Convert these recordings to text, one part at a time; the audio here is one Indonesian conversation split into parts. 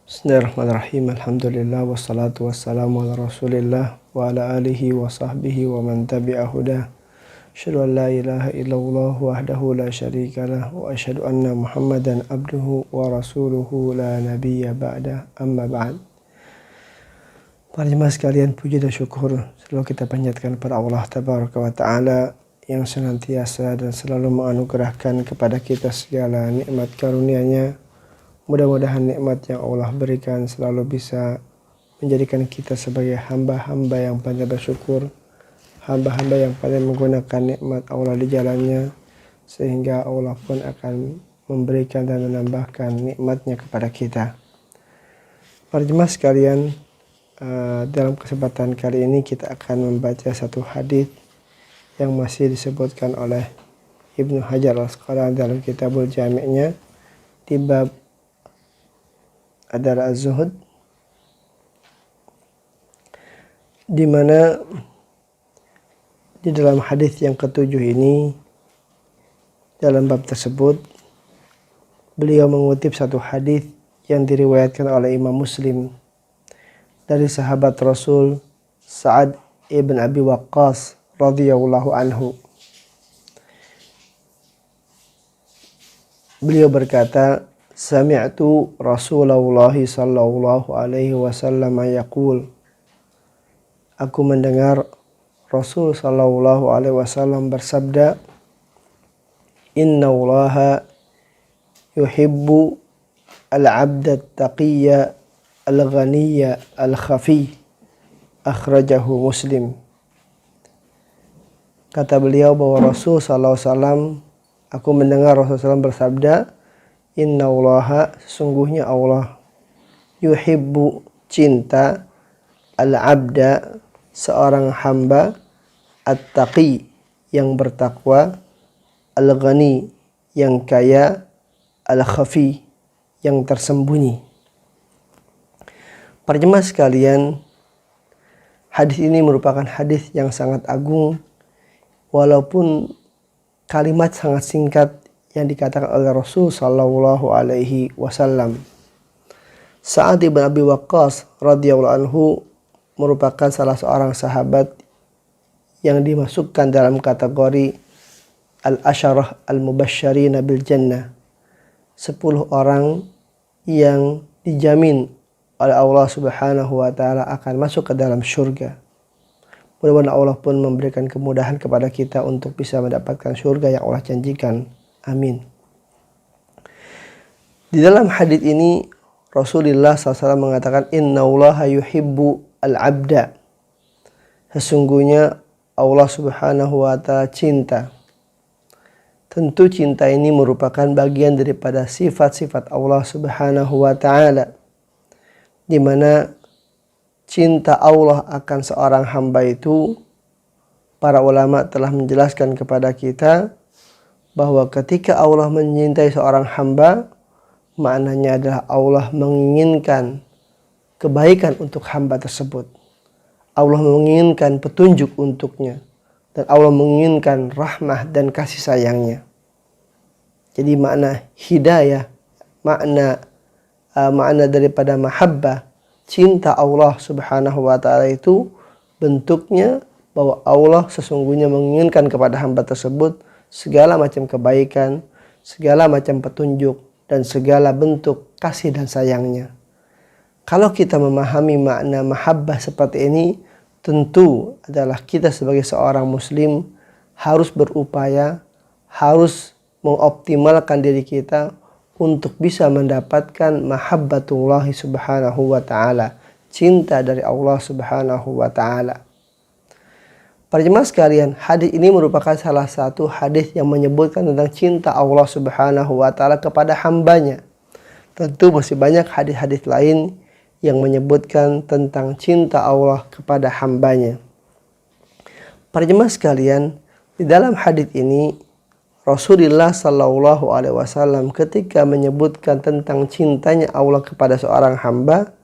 Bismillahirrahmanirrahim. Alhamdulillah wassalatu wassalamu ala Rasulillah wa ala alihi wa sahbihi wa man tabi'a hudah. Asyhadu an la ilaha illallah wahdahu la syarikalah wa asyhadu anna Muhammadan abduhu wa rasuluhu la nabiyya ba'da. Amma ba'd. Para jemaah sekalian, puji dan syukur selalu kita panjatkan kepada Allah Tabaraka wa Ta'ala yang senantiasa dan selalu menganugerahkan kepada kita segala nikmat karunia-Nya. Mudah-mudahan nikmat yang Allah berikan selalu bisa menjadikan kita sebagai hamba-hamba yang pandai bersyukur, hamba-hamba yang pandai menggunakan nikmat Allah di jalannya, sehingga Allah pun akan memberikan dan menambahkan nikmatnya kepada kita. Para jemaah sekalian, dalam kesempatan kali ini kita akan membaca satu hadis yang masih disebutkan oleh Ibnu Hajar Al-Asqalani dalam Kitabul Jami'-nya di bab adalah az-zuhud, di mana di dalam hadis yang ketujuh ini, dalam bab tersebut beliau mengutip satu hadis yang diriwayatkan oleh Imam Muslim dari sahabat Rasul Sa'ad ibn Abi Waqqas radhiyallahu anhu. Beliau berkata, Sami'tu Rasulullah sallallahu alaihi wasallam yaqul. Aku mendengar Rasul sallallahu alaihi wasallam bersabda, Inna Allaha yuhibbu al-'abda at-taqiyya al-ghaniyya al-khafi. Akhrajahu Muslim. Kata beliau bahwa Rasul sallallahu alaihi wasallam, aku mendengar Rasulullah SAW bersabda, Inna Allaha, sesungguhnya Allah, yuhibbu, cinta, al-abda, seorang hamba, at-taqi, yang bertakwa, al-ghani, yang kaya, al-khafi, yang tersembunyi. Para jemaah sekalian, hadis ini merupakan hadis yang sangat agung, walaupun kalimat sangat singkat yang dikatakan oleh Rasul sallallahu alaihi wasallam. Sa'ad ibn Abi Waqqas radhiyallahu anhu merupakan salah seorang sahabat yang dimasukkan dalam kategori al-asyarah al-mubasysyirina bil jannah. 10 orang yang dijamin oleh Allah Subhanahu wa taala akan masuk ke dalam surga. Mudah-mudahan Allah pun memberikan kemudahan kepada kita untuk bisa mendapatkan surga yang Allah janjikan. Amin. Di dalam hadis ini Rasulullah SAW mengatakan, Inna Allaha yuhibbu al-abda. Sesungguhnya Allah Subhanahu wa ta'ala cinta. Tentu cinta ini merupakan bagian daripada sifat-sifat Allah Subhanahu wa ta'ala, di mana cinta Allah akan seorang hamba itu, para ulama telah menjelaskan kepada kita bahwa ketika Allah mencintai seorang hamba, maknanya adalah Allah menginginkan kebaikan untuk hamba tersebut. Allah menginginkan petunjuk untuknya, dan Allah menginginkan rahmah dan kasih sayangnya. Jadi makna hidayah, makna daripada mahabbah, cinta Allah Subhanahu wa ta'ala itu bentuknya bahwa Allah sesungguhnya menginginkan kepada hamba tersebut segala macam kebaikan, segala macam petunjuk, dan segala bentuk kasih dan sayangnya. Kalau kita memahami makna mahabbah seperti ini, tentu adalah kita sebagai seorang muslim harus berupaya, harus mengoptimalkan diri kita untuk bisa mendapatkan mahabbatullah subhanahu wa ta'ala, cinta dari Allah subhanahu wa ta'ala. Para jemaah sekalian, hadis ini merupakan salah satu hadis yang menyebutkan tentang cinta Allah Subhanahu wa ta'ala kepada hambanya. Tentu masih banyak hadis-hadis lain yang menyebutkan tentang cinta Allah kepada hambanya. Para jemaah sekalian, di dalam hadis ini Rasulullah sallallahu alaihi wasallam ketika menyebutkan tentang cintanya Allah kepada seorang hamba,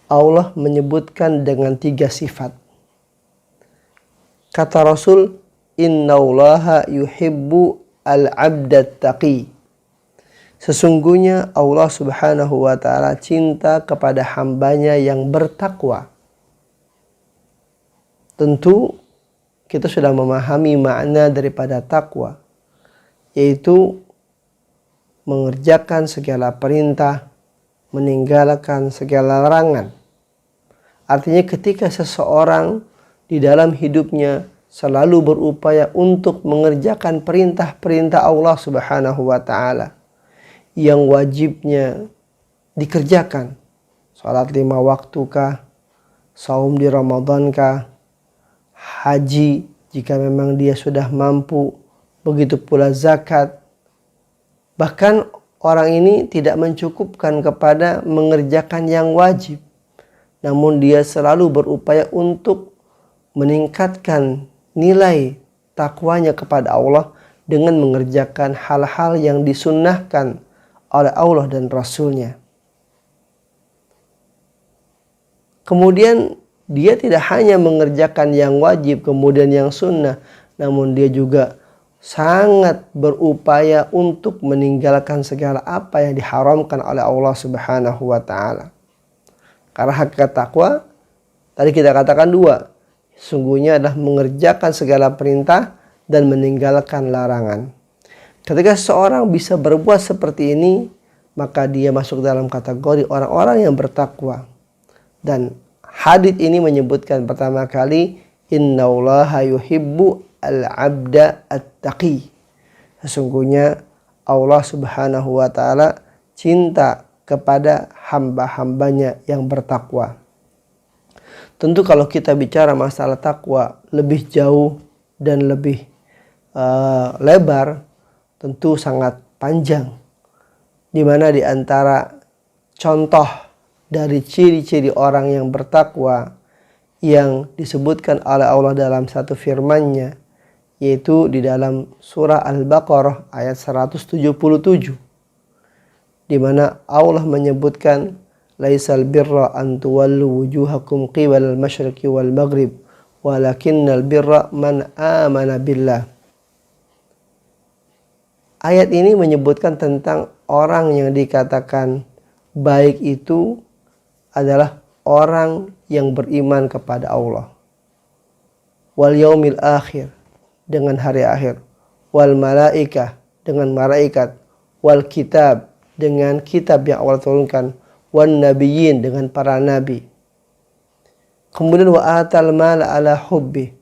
Allah menyebutkan dengan 3 sifat. Kata Rasul, Inna Allaha yuhibbu al-'abda taqi. Sesungguhnya Allah Subhanahu wa ta'ala cinta kepada hambanya yang bertakwa. Tentu kita sudah memahami makna daripada takwa, yaitu mengerjakan segala perintah, meninggalkan segala larangan. Artinya ketika seseorang di dalam hidupnya selalu berupaya untuk mengerjakan perintah-perintah Allah Subhanahu wa ta'ala yang wajibnya dikerjakan, salat 5 waktu kah, saum di Ramadan kah, haji jika memang dia sudah mampu, begitu pula zakat. Bahkan orang ini tidak mencukupkan kepada mengerjakan yang wajib, namun dia selalu berupaya untuk meningkatkan nilai takwanya kepada Allah dengan mengerjakan hal-hal yang disunnahkan oleh Allah dan Rasul-Nya. Kemudian dia tidak hanya mengerjakan yang wajib kemudian yang sunnah, namun dia juga sangat berupaya untuk meninggalkan segala apa yang diharamkan oleh Allah Subhanahu wa ta'ala. Karena hakikat takwa tadi kita katakan 2. Sungguhnya adalah mengerjakan segala perintah dan meninggalkan larangan. Ketika seseorang bisa berbuat seperti ini, maka dia masuk dalam kategori orang-orang yang bertakwa. Dan hadits ini menyebutkan pertama kali, innallaha yuhibbu al-abda at-taqi. Sesungguhnya Allah Subhanahu wa ta'ala cinta kepada hamba-hambanya yang bertakwa. Tentu kalau kita bicara masalah takwa lebih jauh dan lebih lebar, tentu sangat panjang. Di mana di antara contoh dari ciri-ciri orang yang bertakwa yang disebutkan oleh Allah dalam satu firman-Nya, yaitu di dalam surah Al-Baqarah ayat 177, di mana Allah menyebutkan laisal birra an tuwallu wujuhakum qibala al-masyriqi wal maghrib walakinnal birra man amana billah. Ayat ini menyebutkan tentang orang yang dikatakan baik itu adalah orang yang beriman kepada Allah, wal yaumil akhir, dengan hari akhir, wal malaikah, dengan malaikat, wal kitab, dengan kitab yang Allah turunkan, wan nabiyyin, dengan para nabi. Kemudian wa atal mal ala hubbi,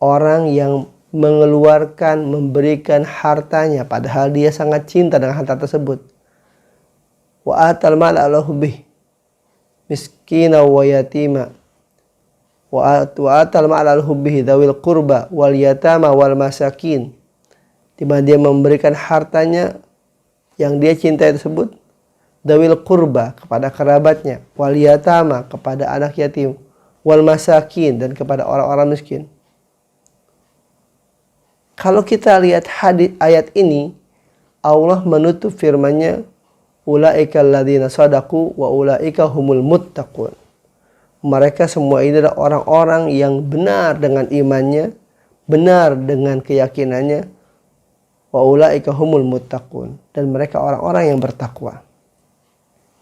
orang yang mengeluarkan, memberikan hartanya padahal dia sangat cinta dengan harta tersebut. Wa atal mal ala hubbi miskina wa yatima wa atal mal ala hubbi dzawil qurba wal yatama wal masakin, di mana dia memberikan hartanya yang dia cintai tersebut, dzawil qurba, kepada kerabatnya, wal yatama, kepada anak yatim, wal masakin, dan kepada orang-orang miskin. Kalau kita lihat hadis ayat ini, Allah menutup firman-Nya, ulaika alladzina sadaqu wa ulaika humul muttaqun. Mereka semua ini adalah orang-orang yang benar dengan imannya, benar dengan keyakinannya, wa ulaika humul muttaqun, dan mereka orang-orang yang bertakwa.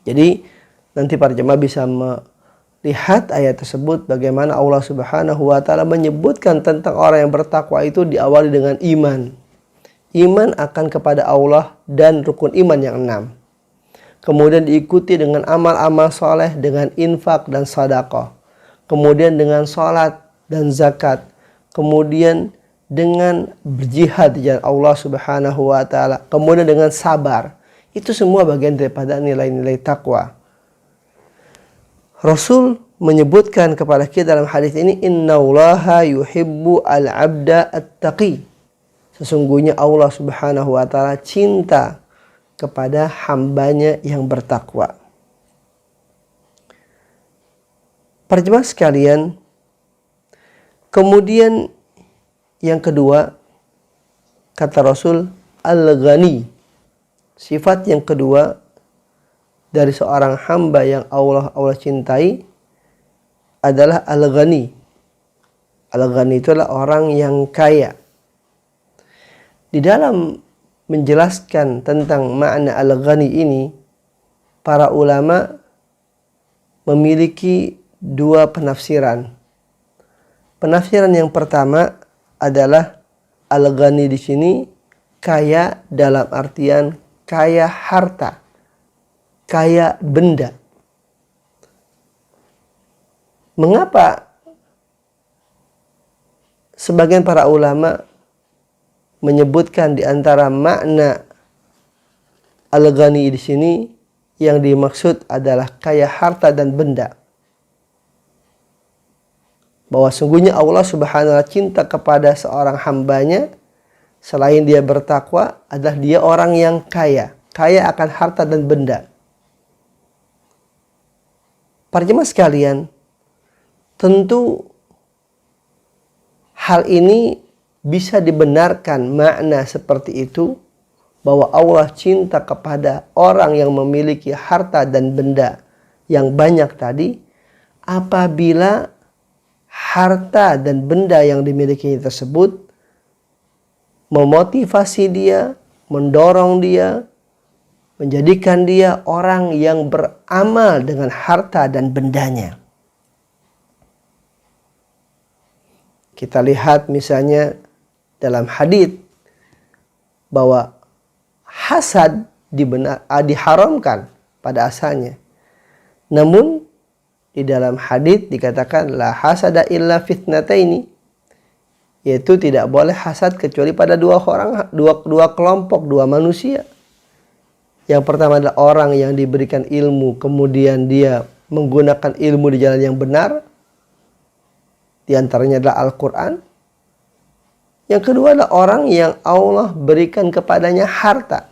Jadi nanti para jemaah bisa melihat ayat tersebut bagaimana Allah Subhanahu wa ta'ala menyebutkan tentang orang yang bertakwa itu diawali dengan iman. Iman akan kepada Allah dan rukun iman yang 6. Kemudian diikuti dengan amal-amal soleh, dengan infak dan sedekah. Kemudian dengan salat dan zakat. Kemudian dengan berjihad di jalan Allah Subhanahu wa ta'ala. Kemudian dengan sabar. Itu semua bagian daripada nilai-nilai takwa. Rasul menyebutkan kepada kita dalam hadis ini, innallaha yuhibbu al-abda at-taqi. Sesungguhnya Allah Subhanahu wa ta'ala cinta kepada hambanya yang bertakwa. Para jemaah sekalian, kemudian yang kedua, kata Rasul, al-ghani. Sifat yang kedua dari seorang hamba yang Allah cintai adalah al-ghani. Al-ghani itu adalah orang yang kaya. Di dalam menjelaskan tentang makna al-ghani ini, para ulama memiliki dua penafsiran. Penafsiran yang pertama adalah al-ghani di sini kaya dalam artian kaya harta, kaya benda. Mengapa sebagian para ulama menyebutkan di antara makna al-ghani di sini yang dimaksud adalah kaya harta dan benda? Bahwa sungguhnya Allah Subhanahu wa ta'ala cinta kepada seorang hambanya, selain dia bertakwa, adalah dia orang yang kaya akan harta dan benda. Para jemaah sekalian, tentu hal ini bisa dibenarkan makna seperti itu, bahwa Allah cinta kepada orang yang memiliki harta dan benda yang banyak tadi, apabila harta dan benda yang dimiliki tersebut memotivasi dia, mendorong dia, menjadikan dia orang yang beramal dengan harta dan bendanya. Kita lihat misalnya dalam hadits bahwa hasad diharamkan pada asalnya. Namun di dalam hadits dikatakan la hasada illa fitnataini, yaitu tidak boleh hasad kecuali pada dua kelompok, dua manusia. Yang pertama adalah orang yang diberikan ilmu, kemudian dia menggunakan ilmu di jalan yang benar. Di antaranya adalah Al-Quran. Yang kedua adalah orang yang Allah berikan kepadanya harta,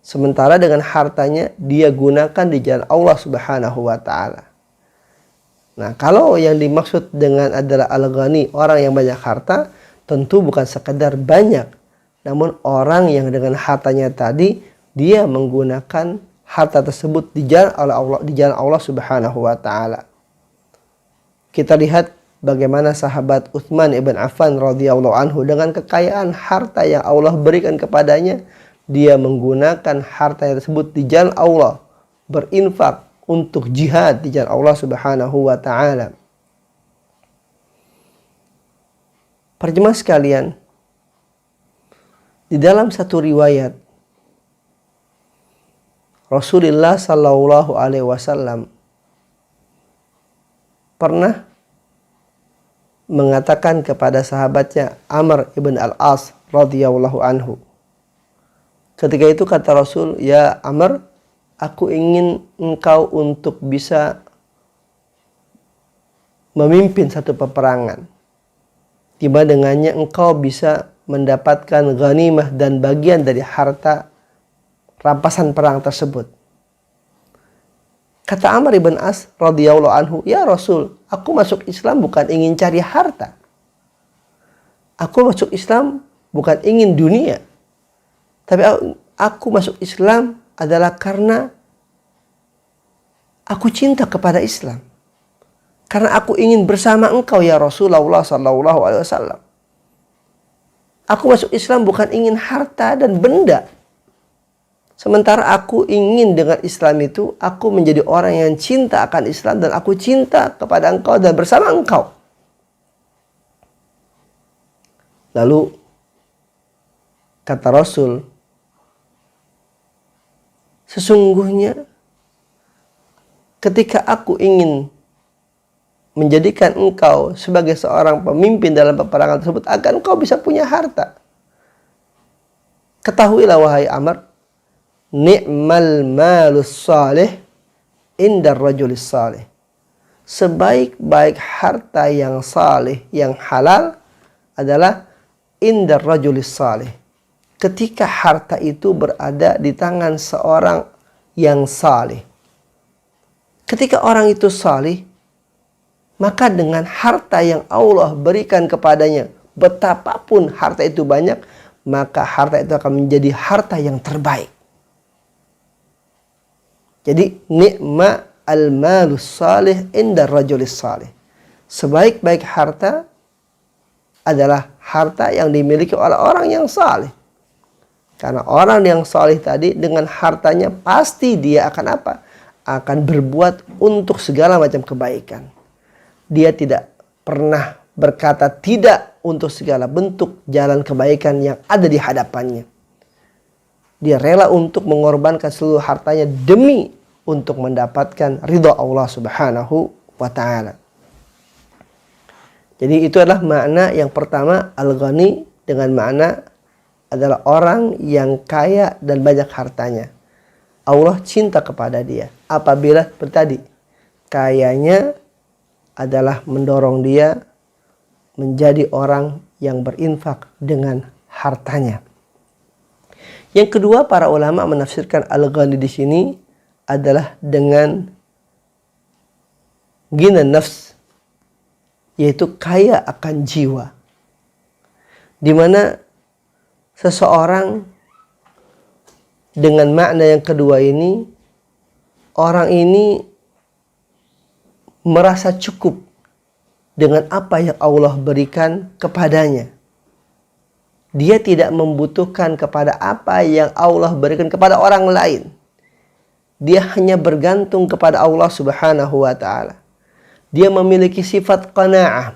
sementara dengan hartanya dia gunakan di jalan Allah Subhanahu wa ta'ala. Nah, kalau yang dimaksud dengan adalah al-ghani, orang yang banyak harta, tentu bukan sekedar banyak, namun orang yang dengan hartanya tadi dia menggunakan harta tersebut di jalan Allah Subhanahu wa ta'ala. Kita lihat bagaimana sahabat Utsman ibn Affan radhiyallahu anhu dengan kekayaan harta yang Allah berikan kepadanya, dia menggunakan harta tersebut di jalan Allah, berinfak untuk jihad di jalan Allah Subhanahu wa ta'ala. Para jemaah sekalian, di dalam satu riwayat Rasulullah sallallahu alaihi wasallam pernah mengatakan kepada sahabatnya Amr ibn al-As radhiyallahu anhu. Ketika itu kata Rasul, "Ya Amr, aku ingin engkau untuk bisa memimpin satu peperangan, di mana dengannya engkau bisa mendapatkan ghanimah dan bagian dari harta rampasan perang tersebut." Kata Amr ibn As radhiyallahu anhu, "Ya Rasul, aku masuk Islam bukan ingin cari harta. Aku masuk Islam bukan ingin dunia. Tapi aku masuk Islam adalah karena aku cinta kepada Islam. Karena aku ingin bersama engkau ya Rasulullah sallallahu alaihi wasallam. Aku masuk Islam bukan ingin harta dan benda. Sementara aku ingin dengan Islam itu, aku menjadi orang yang cinta akan Islam dan aku cinta kepada engkau dan bersama engkau." Lalu kata Rasul, "Sesungguhnya ketika aku ingin menjadikan engkau sebagai seorang pemimpin dalam peperangan tersebut agar engkau bisa punya harta. Ketahuilah wahai Amr, ni'mal malus salih indar rajulis salih." Sebaik-baik harta yang salih, yang halal adalah indar rajulis salih, ketika harta itu berada di tangan seorang yang salih. Ketika orang itu salih, maka dengan harta yang Allah berikan kepadanya, betapapun harta itu banyak, maka harta itu akan menjadi harta yang terbaik. Jadi ni'ma al-malus salih inda rajulis salih. Sebaik-baik harta adalah harta yang dimiliki oleh orang yang salih. Karena orang yang soleh tadi dengan hartanya pasti dia akan apa? Akan berbuat untuk segala macam kebaikan. Dia tidak pernah berkata tidak untuk segala bentuk jalan kebaikan yang ada di hadapannya. Dia rela untuk mengorbankan seluruh hartanya demi untuk mendapatkan ridha Allah Subhanahu wa ta'ala. Jadi itu adalah makna yang pertama, al-ghani dengan makna adalah orang yang kaya dan banyak hartanya. Allah cinta kepada dia. Apabila seperti tadi, kayanya adalah mendorong dia menjadi orang yang berinfak dengan hartanya. Yang kedua, para ulama menafsirkan al-ghani di sini adalah dengan ghina nafs, yaitu kaya akan jiwa. Di mana seseorang dengan makna yang kedua ini, orang ini merasa cukup dengan apa yang Allah berikan kepadanya. Dia tidak membutuhkan kepada apa yang Allah berikan kepada orang lain. Dia hanya bergantung kepada Allah Subhanahu wa ta'ala. Dia memiliki sifat qanaah.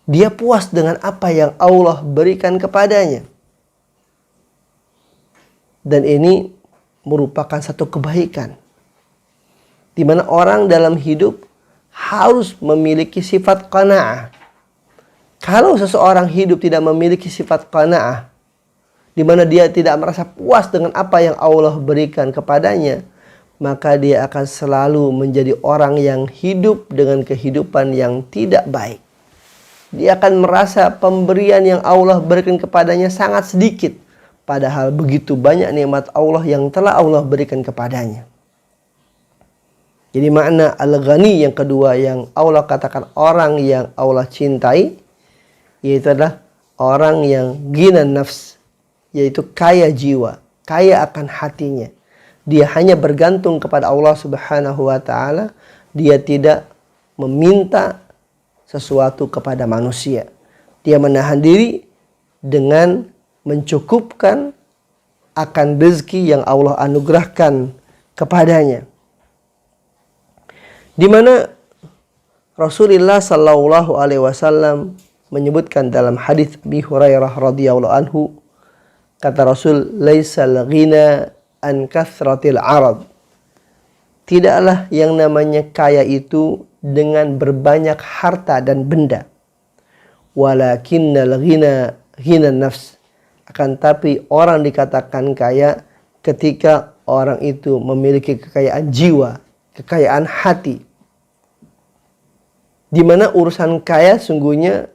Dia puas dengan apa yang Allah berikan kepadanya. Dan ini merupakan satu kebaikan. Di mana orang dalam hidup harus memiliki sifat qanaah. Kalau seseorang hidup tidak memiliki sifat qanaah, di mana dia tidak merasa puas dengan apa yang Allah berikan kepadanya, maka dia akan selalu menjadi orang yang hidup dengan kehidupan yang tidak baik. Dia akan merasa pemberian yang Allah berikan kepadanya sangat sedikit, padahal begitu banyak nikmat Allah yang telah Allah berikan kepadanya. Jadi makna al-ghani yang kedua yang Allah katakan orang yang Allah cintai, yaitu adalah orang yang ghina nafs, yaitu kaya jiwa, kaya akan hatinya. Dia hanya bergantung kepada Allah Subhanahu wa ta'ala. Dia tidak meminta sesuatu kepada manusia. Dia menahan diri dengan mencukupkan akan rezeki yang Allah anugerahkan kepadanya. Di mana Rasulullah sallallahu alaihi wasallam menyebutkan dalam hadis Abi Hurairah radhiyallahu anhu, kata Rasul, laisal ghina an kathratil arad. Tidaklah yang namanya kaya itu dengan berbanyak harta dan benda. Walakinnal ghina nafs. Akan tapi orang dikatakan kaya ketika orang itu memiliki kekayaan jiwa, kekayaan hati. Di mana urusan kaya sungguhnya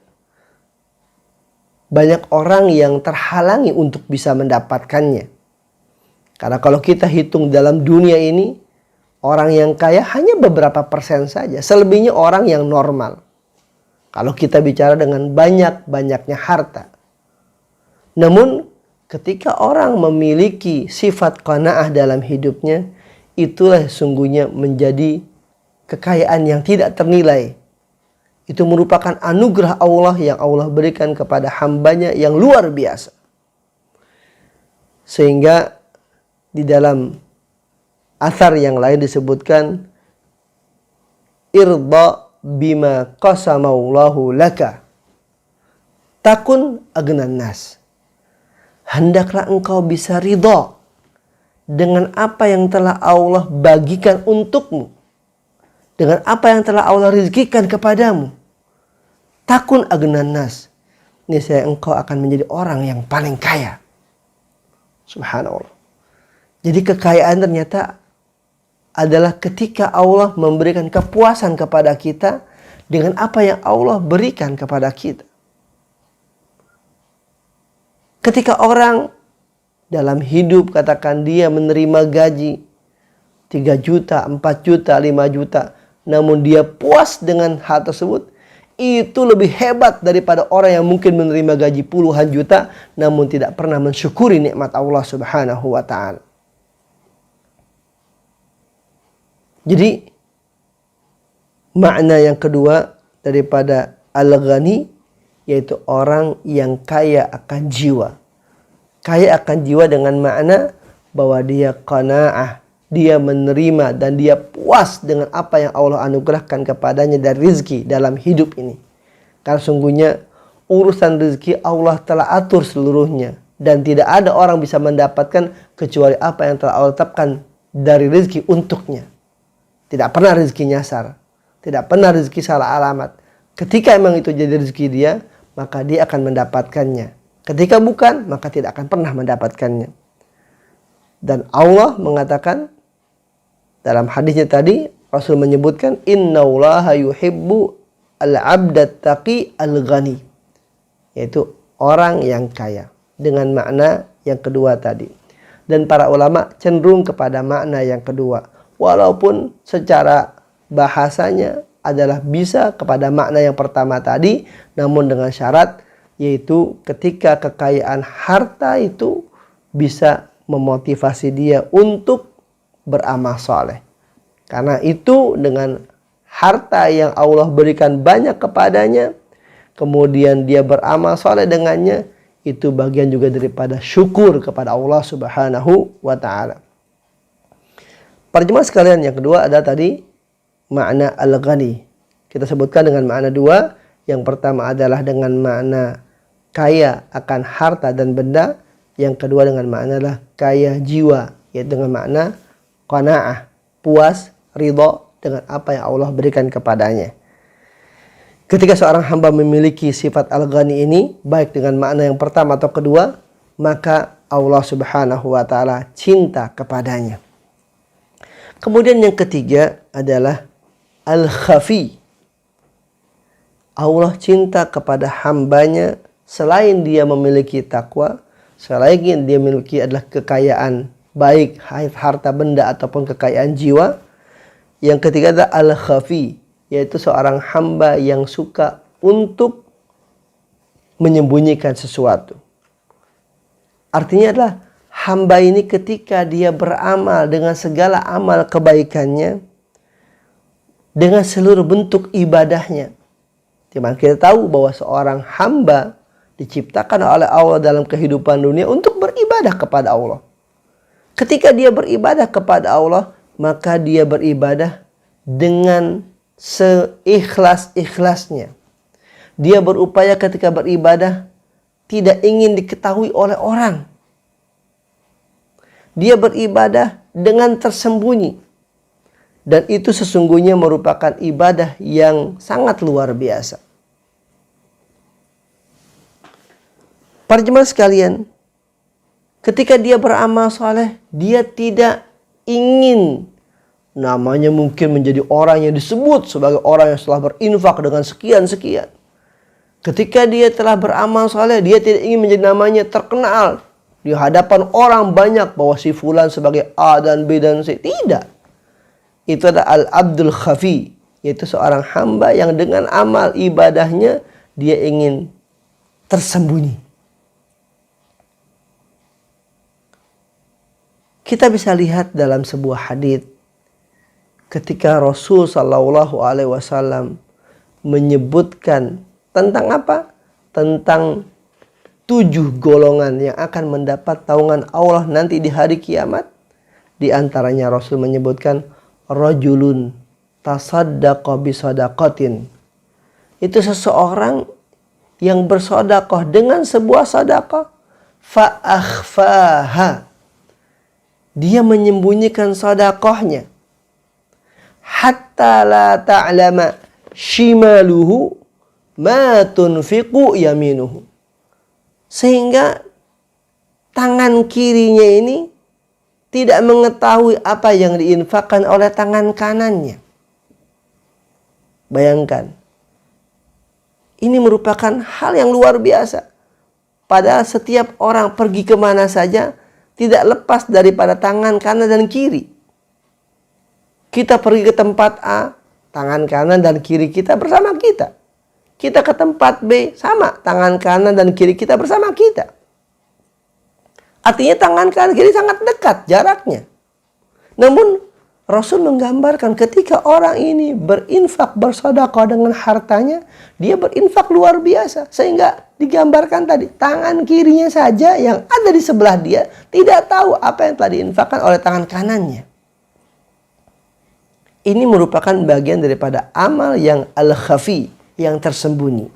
banyak orang yang terhalangi untuk bisa mendapatkannya. Karena kalau kita hitung dalam dunia ini, orang yang kaya hanya beberapa persen saja. Selebihnya orang yang normal. Kalau kita bicara dengan banyak-banyaknya harta. Namun ketika orang memiliki sifat qanaah dalam hidupnya, itulah sungguhnya menjadi kekayaan yang tidak ternilai. Itu merupakan anugerah Allah yang Allah berikan kepada hambanya yang luar biasa. Sehingga di dalam athar yang lain disebutkan, irda bima qasamaulahu laka takun agnan nas. Hendaklah engkau bisa ridha dengan apa yang telah Allah bagikan untukmu, dengan apa yang telah Allah rizkikan kepadamu. Takun agnan nas. Niscaya engkau akan menjadi orang yang paling kaya. Subhanallah. Jadi kekayaan ternyata adalah ketika Allah memberikan kepuasan kepada kita dengan apa yang Allah berikan kepada kita. Ketika orang dalam hidup, katakan dia menerima gaji 3 juta, 4 juta, 5 juta, namun dia puas dengan hal tersebut, itu lebih hebat daripada orang yang mungkin menerima gaji puluhan juta namun tidak pernah mensyukuri nikmat Allah Subhanahu wa ta'ala. Jadi makna yang kedua daripada al-ghani, yaitu orang yang kaya akan jiwa. Kaya akan jiwa dengan makna bahwa dia qanaah, dia menerima dan dia puas dengan apa yang Allah anugerahkan kepadanya dari rizki dalam hidup ini. Karena sungguhnya urusan rizki Allah telah atur seluruhnya. Dan tidak ada orang bisa mendapatkan kecuali apa yang telah Allah tetapkan dari rizki untuknya. Tidak pernah rizki nyasar. Tidak pernah rizki salah alamat. Ketika emang itu jadi rizki dia, maka dia akan mendapatkannya. Ketika bukan, maka tidak akan pernah mendapatkannya. Dan Allah mengatakan dalam hadisnya tadi, Rasul menyebutkan, Innallaha yuhibbu al-abdat taqi al-ghani. Yaitu orang yang kaya. Dengan makna yang kedua tadi. Dan para ulama cenderung kepada makna yang kedua. Walaupun secara bahasanya adalah bisa kepada makna yang pertama tadi. Namun dengan syarat, yaitu ketika kekayaan harta itu bisa memotivasi dia untuk beramal soleh. Karena itu dengan harta yang Allah berikan banyak kepadanya, kemudian dia beramal soleh dengannya, itu bagian juga daripada syukur kepada Allah Subhanahu wa ta'ala. Para jemaah sekalian, yang kedua ada tadi makna al-ghani. Kita sebutkan dengan makna dua. Yang pertama adalah dengan makna kaya akan harta dan benda. Yang kedua dengan makna adalah kaya jiwa, yaitu dengan makna qanaah, puas, ridha dengan apa yang Allah berikan kepadanya. Ketika seorang hamba memiliki sifat al-ghani ini, baik dengan makna yang pertama atau kedua, maka Allah Subhanahu wa ta'ala cinta kepadanya. Kemudian yang ketiga adalah al-khafi. Allah cinta kepada hambanya selain dia memiliki takwa, selain dia memiliki adalah kekayaan, baik harta benda ataupun kekayaan jiwa. Yang ketiga adalah al-khafi, yaitu seorang hamba yang suka untuk menyembunyikan sesuatu. Artinya adalah hamba ini ketika dia beramal dengan segala amal kebaikannya, dengan seluruh bentuk ibadahnya. Dimana kita tahu bahwa seorang hamba diciptakan oleh Allah dalam kehidupan dunia untuk beribadah kepada Allah. Ketika dia beribadah kepada Allah, maka dia beribadah dengan seikhlas-ikhlasnya. Dia berupaya ketika beribadah tidak ingin diketahui oleh orang. Dia beribadah dengan tersembunyi. Dan itu sesungguhnya merupakan ibadah yang sangat luar biasa. Para jemaah sekalian, ketika dia beramal soleh, dia tidak ingin namanya mungkin menjadi orang yang disebut sebagai orang yang telah berinfak dengan sekian-sekian. Ketika dia telah beramal soleh, dia tidak ingin menjadi namanya terkenal di hadapan orang banyak bahwa si fulan sebagai A dan B dan C. Tidak. Itu adalah al-abdul khafi, yaitu seorang hamba yang dengan amal ibadahnya dia ingin tersembunyi. Kita bisa lihat dalam sebuah hadits ketika Rasul Shallallahu Alaihi Wasallam menyebutkan tentang apa? Tentang 7 golongan yang akan mendapat taungan Allah nanti di hari kiamat. Di antaranya Rasul menyebutkan rajulun tasaddaqa bisadaqatin. Itu seseorang yang bersedekah dengan sebuah sedekah fa akhfaha. Dia menyembunyikan sedekahnya hatta la ta'lama shimaluhu ma tunfiqu yaminuhu. Sehingga tangan kirinya ini tidak mengetahui apa yang diinfakkan oleh tangan kanannya. Bayangkan. Ini merupakan hal yang luar biasa. Padahal setiap orang pergi kemana saja tidak lepas daripada tangan kanan dan kiri. Kita pergi ke tempat A, tangan kanan dan kiri kita bersama kita. Kita ke tempat B, sama, tangan kanan dan kiri kita bersama kita. Artinya tangan kanan kiri sangat dekat jaraknya. Namun Rasul menggambarkan ketika orang ini berinfak, bersedekah dengan hartanya, dia berinfak luar biasa. Sehingga digambarkan tadi, tangan kirinya saja yang ada di sebelah dia tidak tahu apa yang telah diinfakkan oleh tangan kanannya. Ini merupakan bagian daripada amal yang al-khafi, yang tersembunyi.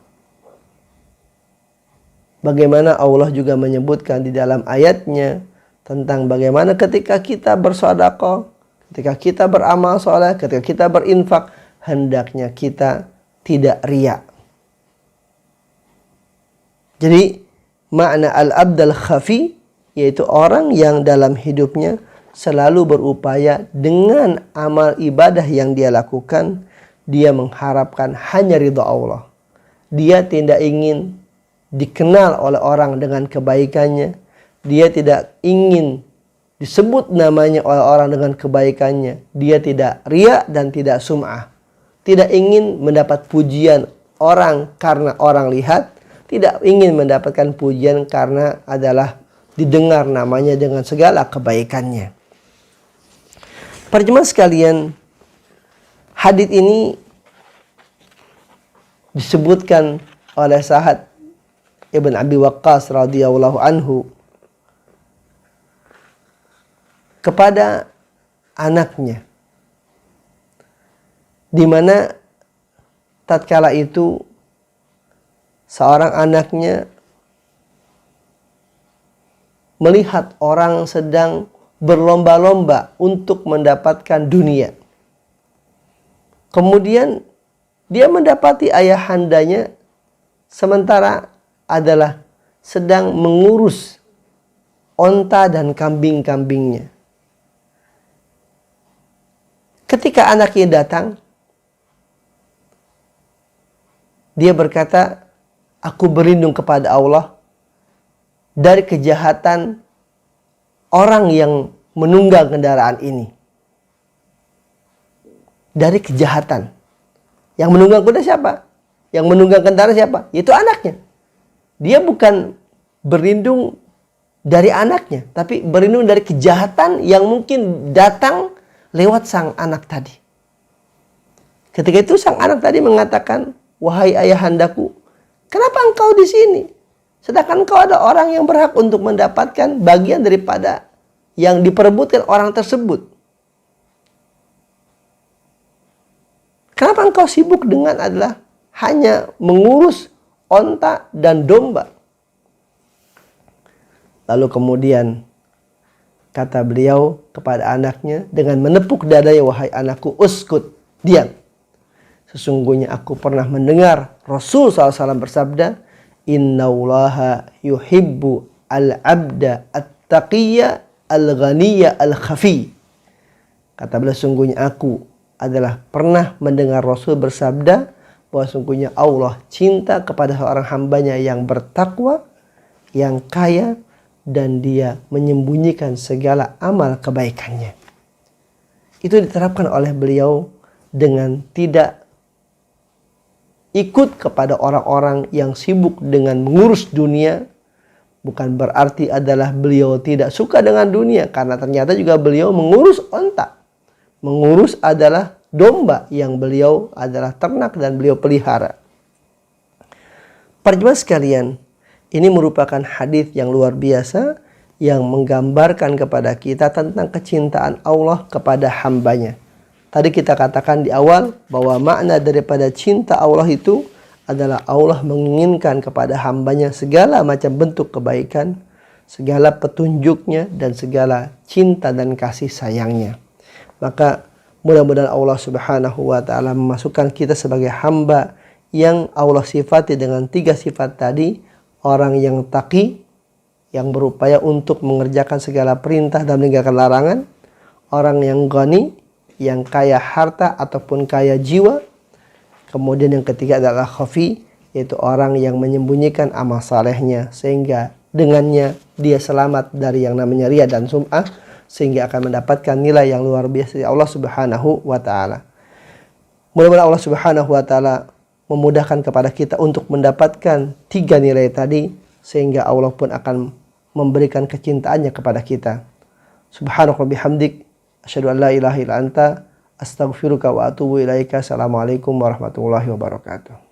Bagaimana Allah juga menyebutkan di dalam ayatnya tentang bagaimana ketika kita bersedekah, ketika kita beramal soleh, ketika kita berinfak, hendaknya kita tidak riya. Jadi makna al-abd al-khafi yaitu orang yang dalam hidupnya selalu berupaya dengan amal ibadah yang dia lakukan, dia mengharapkan hanya ridha Allah. Dia tidak ingin dikenal oleh orang dengan kebaikannya. Dia tidak ingin disebut namanya oleh orang dengan kebaikannya. Dia tidak riya dan tidak sum'ah. Tidak ingin mendapat pujian orang karena orang lihat. Tidak ingin mendapatkan pujian karena adalah didengar namanya dengan segala kebaikannya. Para jemaah sekalian, hadits ini disebutkan oleh Sa'ad Ibn Abi Waqqas radhiyallahu anhu kepada anaknya, di mana tatkala itu seorang anaknya melihat orang sedang berlomba-lomba untuk mendapatkan dunia. Kemudian dia mendapati ayahandanya sementara adalah sedang mengurus onta dan kambing-kambingnya. Ketika anaknya datang, dia berkata, aku berlindung kepada Allah dari kejahatan orang yang menunggang kendaraan ini. Dari kejahatan. Yang menunggang kuda siapa? Yang menunggang kendaraan siapa? Itu anaknya. Dia bukan berlindung dari anaknya, tapi berlindung dari kejahatan yang mungkin datang lewat sang anak tadi. Ketika itu sang anak tadi mengatakan, wahai ayahandaku, kenapa engkau di sini? Sedangkan engkau ada orang yang berhak untuk mendapatkan bagian daripada yang diperebutkan orang tersebut. Kenapa engkau sibuk dengan adalah hanya mengurus onta dan domba? Lalu kemudian kata beliau kepada anaknya dengan menepuk dadanya, wahai anakku, uskut, diam. Sesungguhnya aku pernah mendengar Rasul SAW bersabda, innallaha yuhibbu al-abda at-taqiyya al-ghaniyya al-khafi. Kata beliau, sungguhnya aku adalah pernah mendengar Rasul bersabda bahwa sungguhnya Allah cinta kepada seorang hambanya yang bertakwa, yang kaya, dan dia menyembunyikan segala amal kebaikannya. Itu diterapkan oleh beliau dengan tidak ikut kepada orang-orang yang sibuk dengan mengurus dunia. Bukan berarti adalah beliau tidak suka dengan dunia, karena ternyata juga beliau mengurus onta. Mengurus adalah domba yang beliau adalah ternak dan beliau pelihara. Para jemaah sekalian, ini merupakan hadis yang luar biasa yang menggambarkan kepada kita tentang kecintaan Allah kepada hambanya. Tadi kita katakan di awal bahwa makna daripada cinta Allah itu adalah Allah menginginkan kepada hambanya segala macam bentuk kebaikan, segala petunjuknya, dan segala cinta dan kasih sayangnya. Maka mudah-mudahan Allah Subhanahu wa ta'ala memasukkan kita sebagai hamba yang Allah sifati dengan 3 sifat tadi. Orang yang taqi, yang berupaya untuk mengerjakan segala perintah dan meninggalkan larangan. Orang yang ghani, yang kaya harta ataupun kaya jiwa. Kemudian yang ketiga adalah khafi, yaitu orang yang menyembunyikan amal salehnya, sehingga dengannya dia selamat dari yang namanya riya dan sum'ah, sehingga akan mendapatkan nilai yang luar biasa dari Allah Subhanahu wa ta'ala. Mudah-mudahan Allah Subhanahu wa ta'ala memudahkan kepada kita untuk mendapatkan 3 nilai tadi, sehingga Allah pun akan memberikan kecintaannya kepada kita. Subhanallah bihamdik, Asyhadu an la ilaha illa anta astaghfiruka wa atubu ilaika. Assalamualaikum warahmatullahi wabarakatuh.